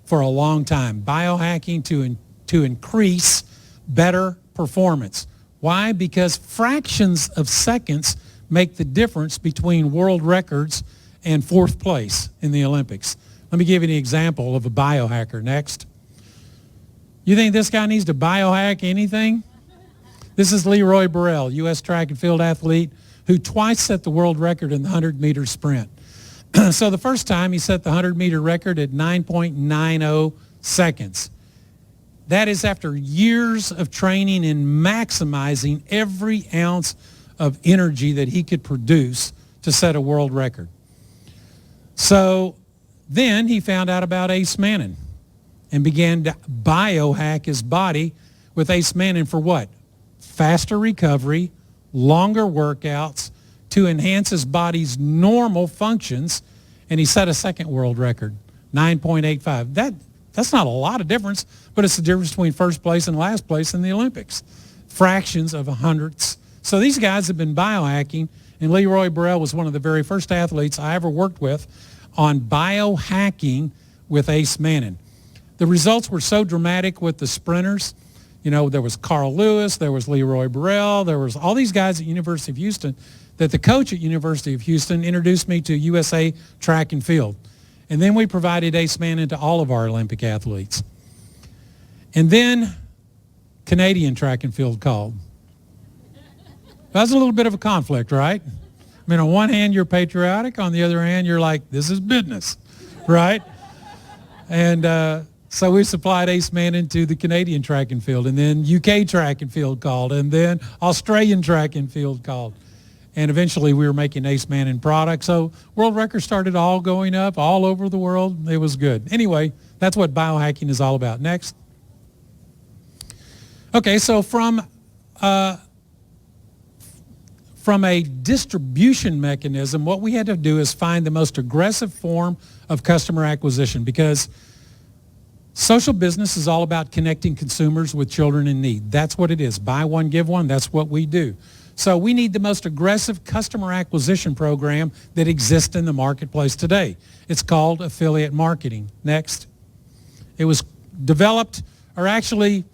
for a long time. Biohacking to increase better performance. Why? Because fractions of seconds make the difference between world records and fourth place in the Olympics. Let me give you an example of a biohacker. Next. You think this guy needs to biohack anything? This is Leroy Burrell, U.S. track and field athlete who twice set the world record in the 100-meter sprint. So the first time he set the 100-meter record at 9.90 seconds. That is after years of training and maximizing every ounce of energy that he could produce to set a world record. So then he found out about Ace Manning and began to biohack his body with Ace Manning for what? Faster recovery, longer workouts to enhance his body's normal functions, and he set a second world record, 9.85. That's not a lot of difference, but it's the difference between first place and last place in the Olympics. Fractions of a hundredths. So these guys have been biohacking, and Leroy Burrell was one of the very first athletes I ever worked with on biohacking with Ace Manning. The results were so dramatic with the sprinters. There was Carl Lewis, there was Leroy Burrell, there was all these guys at University of Houston that the coach at University of Houston introduced me to USA track and field. And then we provided Ace Manning to all of our Olympic athletes. And then Canadian track and field called. That's a little bit of a conflict, right? I mean, on one hand, you're patriotic. On the other hand, you're like, this is business, right? And so we supplied Ace Manning to the Canadian track and field, and then UK track and field called, and then Australian track and field called. And eventually we were making Ace Manning products. So world records started all going up all over the world. It was good. Anyway, that's what biohacking is all about. Next. Okay, so from a distribution mechanism, what we had to do is find the most aggressive form of customer acquisition, because social business is all about connecting consumers with children in need. That's what it is. Buy one, give one. That's what we do. So we need the most aggressive customer acquisition program that exists in the marketplace today. It's called affiliate marketing. Next. It was developed, or actually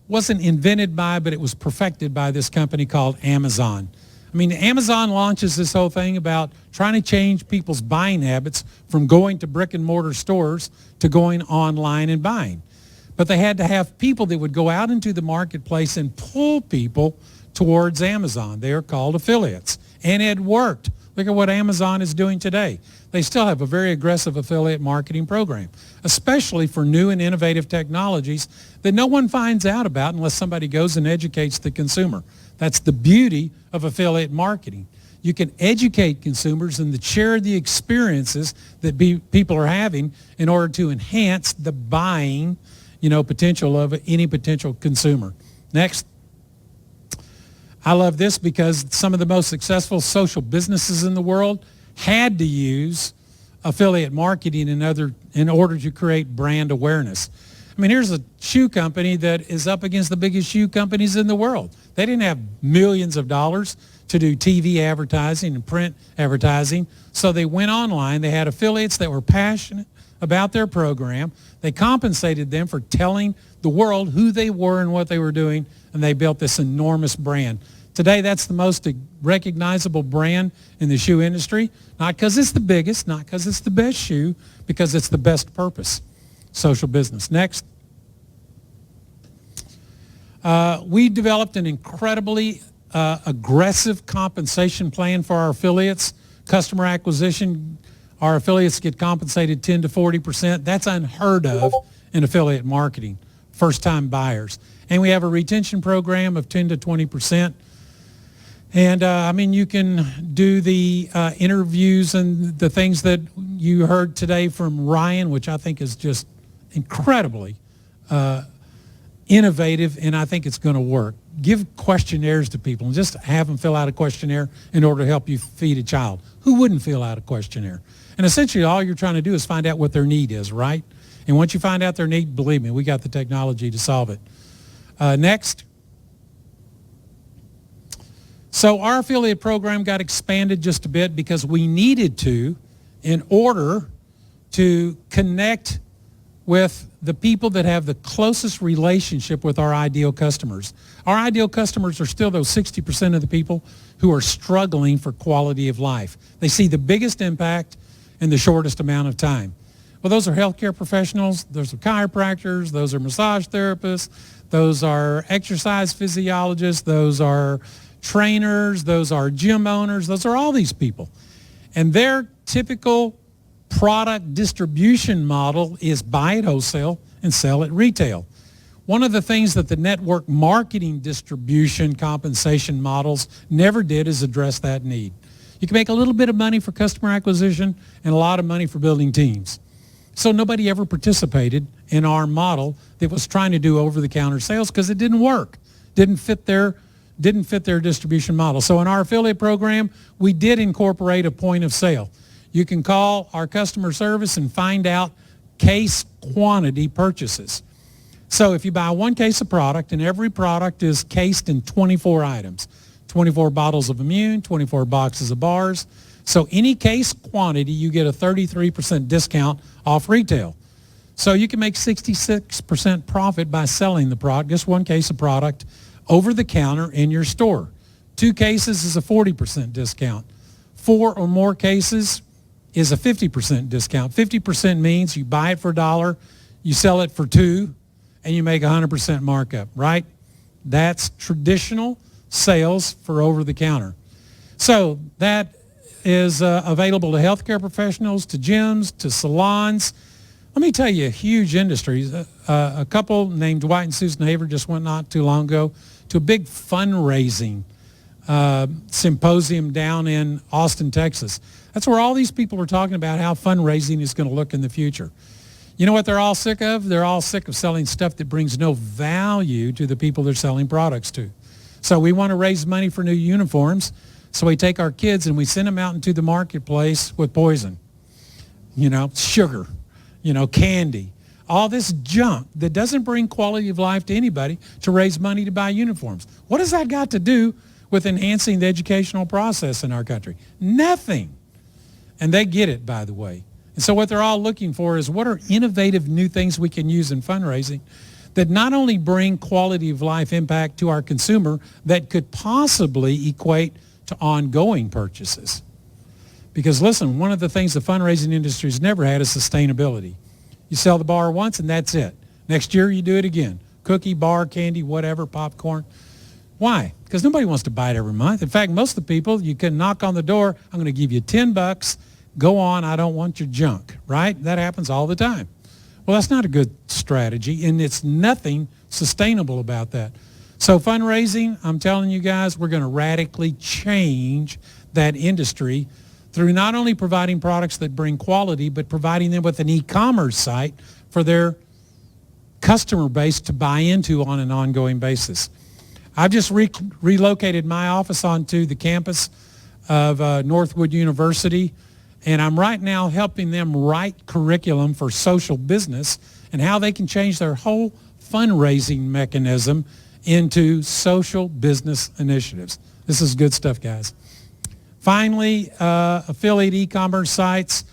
wasn't invented by, but it was perfected by this company called Amazon. I mean, Amazon launches this whole thing about trying to change people's buying habits from going to brick and mortar stores to going online and buying. But they had to have people that would go out into the marketplace and pull people towards Amazon. They are called affiliates. And it worked. Look at what Amazon is doing today. They still have a very aggressive affiliate marketing program, especially for new and innovative technologies that no one finds out about unless somebody goes and educates the consumer. That's the beauty of affiliate marketing. You can educate consumers and share the experiences that people are having in order to enhance the buying, potential of any potential consumer. Next. I love this because some of the most successful social businesses in the world had to use affiliate marketing in order to create brand awareness. I mean, here's a shoe company that is up against the biggest shoe companies in the world. They didn't have millions of dollars to do TV advertising and print advertising, so they went online. They had affiliates that were passionate about their program. They compensated them for telling the world who they were and what they were doing, and they built this enormous brand. Today, that's the most recognizable brand in the shoe industry, not because it's the biggest, not because it's the best shoe, because it's the best purpose. Social business. Next. We developed an incredibly aggressive compensation plan for our affiliates. Customer acquisition, our affiliates get compensated 10 to 40%. That's unheard of in affiliate marketing, first-time buyers. And we have a retention program of 10 to 20%. And you can do the interviews and the things that you heard today from Ryan, which I think is just incredibly innovative, and I think it's going to work. Give questionnaires to people and just have them fill out a questionnaire in order to help you feed a child. Who wouldn't fill out a questionnaire? And essentially all you're trying to do is find out what their need is, right? And once you find out their need, believe me, we got the technology to solve it. Next. So our affiliate program got expanded just a bit because we needed to in order to connect with the people that have the closest relationship with our ideal customers. Our ideal customers are still those 60% of the people who are struggling for quality of life. They see the biggest impact in the shortest amount of time. Well, those are healthcare professionals, those are chiropractors, those are massage therapists, those are exercise physiologists, those are trainers, those are gym owners, those are all these people. And their typical product distribution model is buy at wholesale and sell at retail. One of the things that the network marketing distribution compensation models never did is address that need. You can make a little bit of money for customer acquisition and a lot of money for building teams. So nobody ever participated in our model that was trying to do over-the-counter sales because it didn't work, didn't fit their distribution model. So in our affiliate program, we did incorporate a point of sale. You can call our customer service and find out case quantity purchases. So if you buy one case of product, and every product is cased in 24 items, 24 bottles of Immune, 24 boxes of bars. So any case quantity, you get a 33% discount off retail. So you can make 66% profit by selling the product, just one case of product, over the counter in your store. 2 cases is a 40% discount. 4 or more cases is a 50% discount. 50% means you buy it for $1, you sell it for $2, and you make 100% markup, right? That's traditional sales for over-the-counter. So that is available to healthcare professionals, to gyms, to salons. Let me tell you, huge industries. A couple named Dwight and Susan Haver just went not too long ago to a big fundraising symposium down in Austin, Texas. That's where all these people are talking about how fundraising is going to look in the future. You know what they're all sick of? They're all sick of selling stuff that brings no value to the people they're selling products to. So we want to raise money for new uniforms. So we take our kids and we send them out into the marketplace with poison, sugar, candy, all this junk that doesn't bring quality of life to anybody to raise money to buy uniforms. What has that got to do with enhancing the educational process in our country? Nothing. And they get it, by the way. And so what they're all looking for is what are innovative new things we can use in fundraising that not only bring quality of life impact to our consumer that could possibly equate to ongoing purchases. Because listen, one of the things the fundraising industry has never had is sustainability. You sell the bar once and that's it. Next year you do it again. Cookie, bar, candy, whatever, popcorn. Why? Because nobody wants to buy it every month. In fact, most of the people, you can knock on the door, I'm going to give you $10, go on, I don't want your junk, right? That happens all the time. Well, that's not a good strategy, and it's nothing sustainable about that. So fundraising, I'm telling you guys, we're going to radically change that industry through not only providing products that bring quality, but providing them with an e-commerce site for their customer base to buy into on an ongoing basis. I've just relocated my office onto the campus of Northwood University, and I'm right now helping them write curriculum for social business and how they can change their whole fundraising mechanism into social business initiatives. This is good stuff, guys. Finally, affiliate e-commerce sites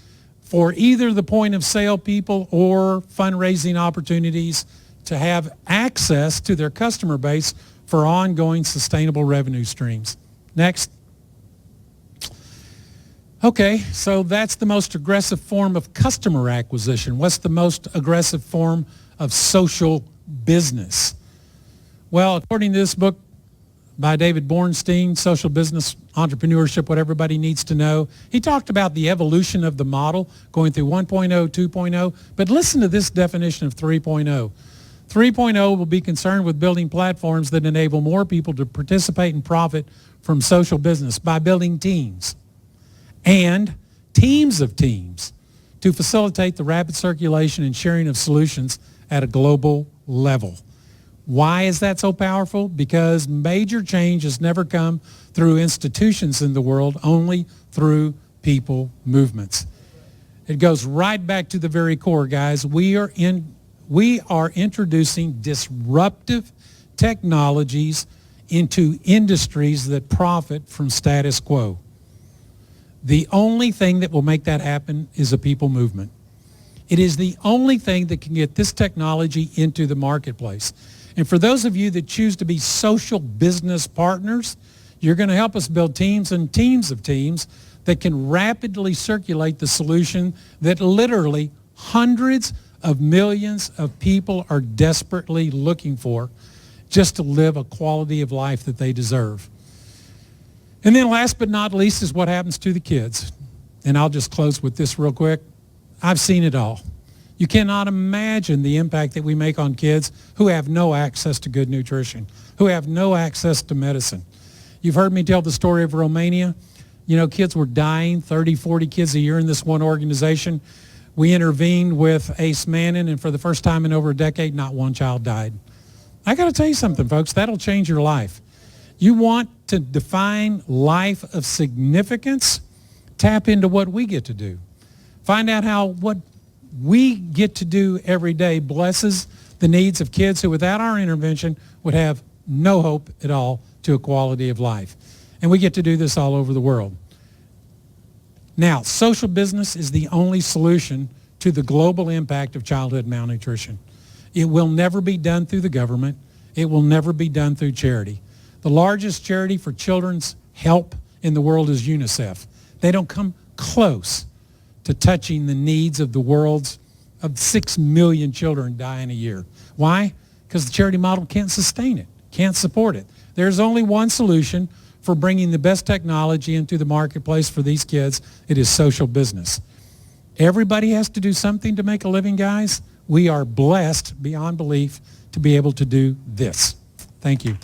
for either the point of sale people or fundraising opportunities to have access to their customer base for ongoing sustainable revenue streams. Next. Okay, so that's the most aggressive form of customer acquisition. What's the most aggressive form of social business? Well, according to this book by David Bornstein, Social Business Entrepreneurship, What Everybody Needs to Know, he talked about the evolution of the model going through 1.0, 2.0, but listen to this definition of 3.0. 3.0 will be concerned with building platforms that enable more people to participate and profit from social business by building teams and teams of teams to facilitate the rapid circulation and sharing of solutions at a global level. Why is that so powerful? Because major change has never come through institutions in the world, only through people movements. It goes right back to the very core, guys. We are introducing disruptive technologies into industries that profit from status quo. The only thing that will make that happen is a people movement. It is the only thing that can get this technology into the marketplace. And for those of you that choose to be social business partners, you're going to help us build teams and teams of teams that can rapidly circulate the solution that literally hundreds of millions of people are desperately looking for just to live a quality of life that they deserve. And then last but not least is what happens to the kids. And I'll just close with this real quick. I've seen it all. You cannot imagine the impact that we make on kids who have no access to good nutrition, who have no access to medicine. You've heard me tell the story of Romania. You know, kids were dying, 30, 40 kids a year in this one organization. We intervened with Ace Mannon, and for the first time in over a decade, not one child died. I got to tell you something, folks. That'll change your life. You want to define life of significance? Tap into what we get to do. Find out how what we get to do every day blesses the needs of kids who, without our intervention, would have no hope at all to a quality of life. And we get to do this all over the world. Now, social business is the only solution to the global impact of childhood malnutrition. It will never be done through the government. It will never be done through charity. The largest charity for children's help in the world is UNICEF. They don't come close to touching the needs of the world's of 6 million children dying a year. Why? Because the charity model can't sustain it, can't support it. There's only one solution for bringing the best technology into the marketplace for these kids. It is social business. Everybody has to do something to make a living, guys. We are blessed beyond belief to be able to do this. Thank you.